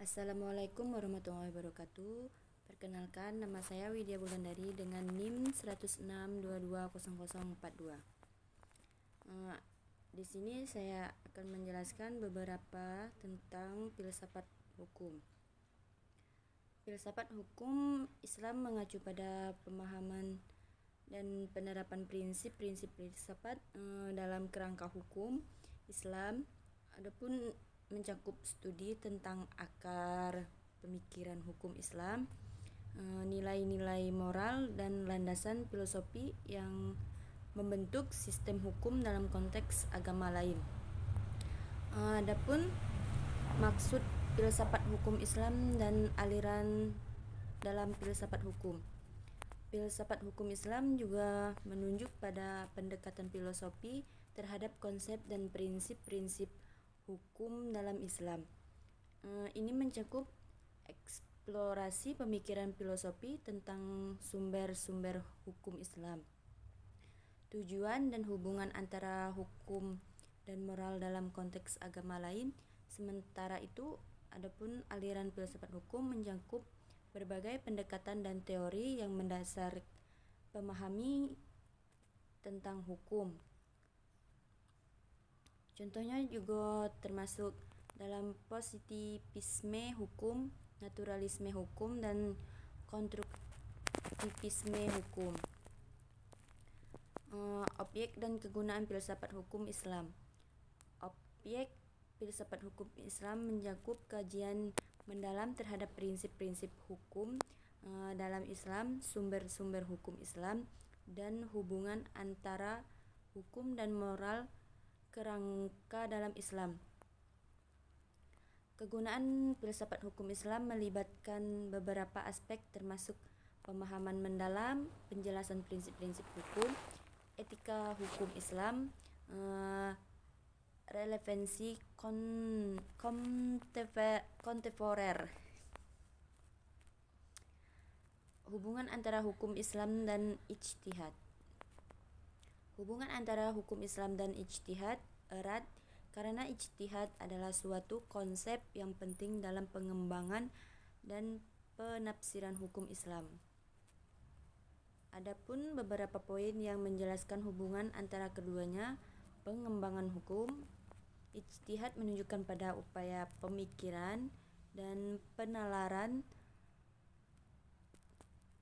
Assalamualaikum warahmatullahi wabarakatuh. Perkenalkan, nama saya Widya Wulandari dengan NIM 106220042. Di sini saya akan menjelaskan beberapa tentang filsafat hukum. Filsafat hukum Islam mengacu pada pemahaman dan penerapan prinsip-prinsip filsafat dalam kerangka hukum Islam. Adapun mencakup studi tentang akar pemikiran hukum Islam, nilai-nilai moral dan landasan filosofi yang membentuk sistem hukum dalam konteks agama lain. Adapun maksud filsafat hukum Islam dan aliran dalam filsafat hukum. Filsafat hukum Islam juga menunjuk pada pendekatan filosofi terhadap konsep dan prinsip-prinsip hukum dalam Islam. Ini mencakup eksplorasi pemikiran filosofi tentang sumber-sumber hukum Islam, tujuan dan hubungan antara hukum dan moral dalam konteks agama lain. Sementara itu, adapun aliran filsafat hukum mencakup berbagai pendekatan dan teori yang mendasar pemahami tentang hukum. Contohnya juga termasuk dalam positivisme hukum, naturalisme hukum, dan konstruktivisme hukum. Objek dan kegunaan filsafat hukum Islam. Objek filsafat hukum Islam mencakup kajian mendalam terhadap prinsip-prinsip hukum dalam Islam, sumber-sumber hukum Islam, dan hubungan antara hukum dan moral kerangka dalam Islam. Kegunaan filsafat hukum Islam melibatkan beberapa aspek termasuk pemahaman mendalam, penjelasan prinsip-prinsip hukum, etika hukum Islam, relevansi kontemporer, hubungan antara hukum Islam dan ijtihad. Hubungan antara hukum Islam dan ijtihad erat karena ijtihad adalah suatu konsep yang penting dalam pengembangan dan penafsiran hukum Islam. Adapun beberapa poin yang menjelaskan hubungan antara keduanya. Pengembangan hukum. Ijtihad menunjukkan pada upaya pemikiran dan penalaran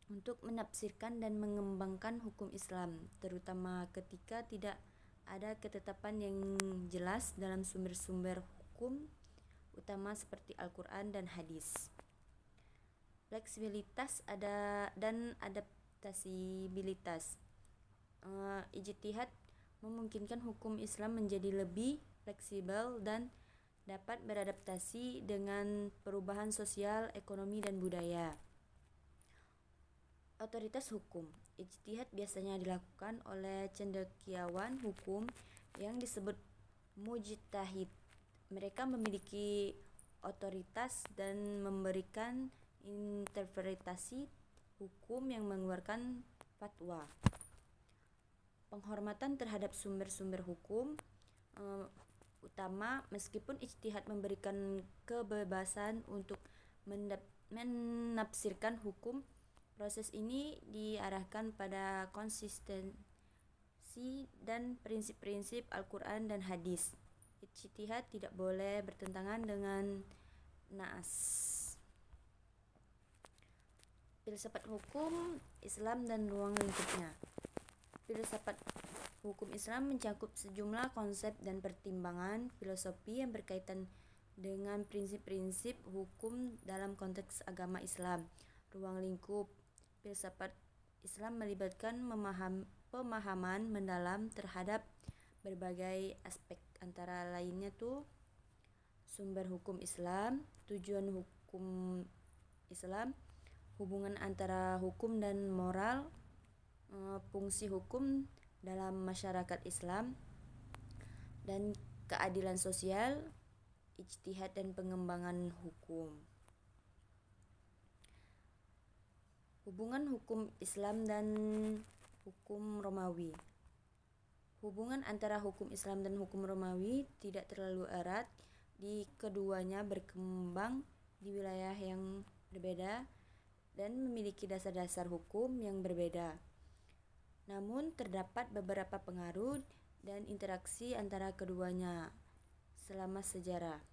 untuk menafsirkan dan mengembangkan hukum Islam, terutama ketika tidak ada ketetapan yang jelas dalam sumber-sumber hukum utama seperti Al-Quran dan Hadis. Fleksibilitas dan adaptabilitas. Ijtihad memungkinkan hukum Islam menjadi lebih fleksibel dan dapat beradaptasi dengan perubahan sosial, ekonomi, dan budaya. Otoritas hukum. Ijtihad biasanya dilakukan oleh cendekiawan hukum yang disebut mujtahid. Mereka memiliki otoritas dan memberikan interpretasi hukum yang mengeluarkan fatwa. Penghormatan terhadap sumber-sumber hukum utama. Meskipun ijtihad memberikan kebebasan untuk menafsirkan hukum, proses ini diarahkan pada konsistensi dan prinsip-prinsip Al-Quran dan Hadis. Ijtihad tidak boleh bertentangan dengan nas. Filsafat hukum Islam dan ruang lingkupnya. Filsafat hukum Islam mencakup sejumlah konsep dan pertimbangan filosofi yang berkaitan dengan prinsip-prinsip hukum dalam konteks agama Islam. Ruang lingkup. Filsafat Islam melibatkan pemahaman mendalam terhadap berbagai aspek, antara lainnya sumber hukum Islam, tujuan hukum Islam, hubungan antara hukum dan moral, fungsi hukum dalam masyarakat Islam, dan keadilan sosial, ijtihad dan pengembangan hukum. Hubungan hukum Islam dan hukum Romawi. Hubungan antara hukum Islam dan hukum Romawi tidak terlalu erat. Di keduanya berkembang di wilayah yang berbeda dan memiliki dasar-dasar hukum yang berbeda. Namun terdapat beberapa pengaruh dan interaksi antara keduanya selama sejarah.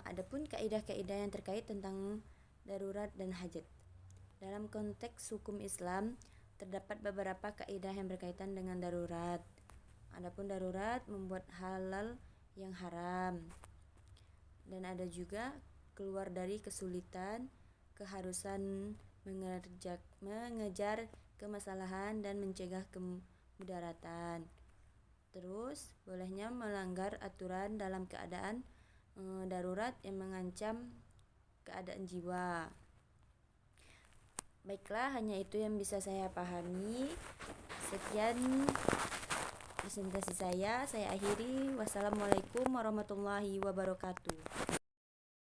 Adapun kaidah-kaidah yang terkait tentang darurat dan hajat. Dalam konteks hukum Islam, terdapat beberapa kaidah yang berkaitan dengan darurat. Adapun darurat membuat halal yang haram. Dan ada juga keluar dari kesulitan, keharusan mengejar kemasalahan dan mencegah kemudaratan. Terus, bolehnya melanggar aturan dalam keadaan darurat yang mengancam keadaan jiwa. Baiklah, hanya itu yang bisa saya pahami. Sekian presentasi saya akhiri. Wassalamualaikum warahmatullahi wabarakatuh.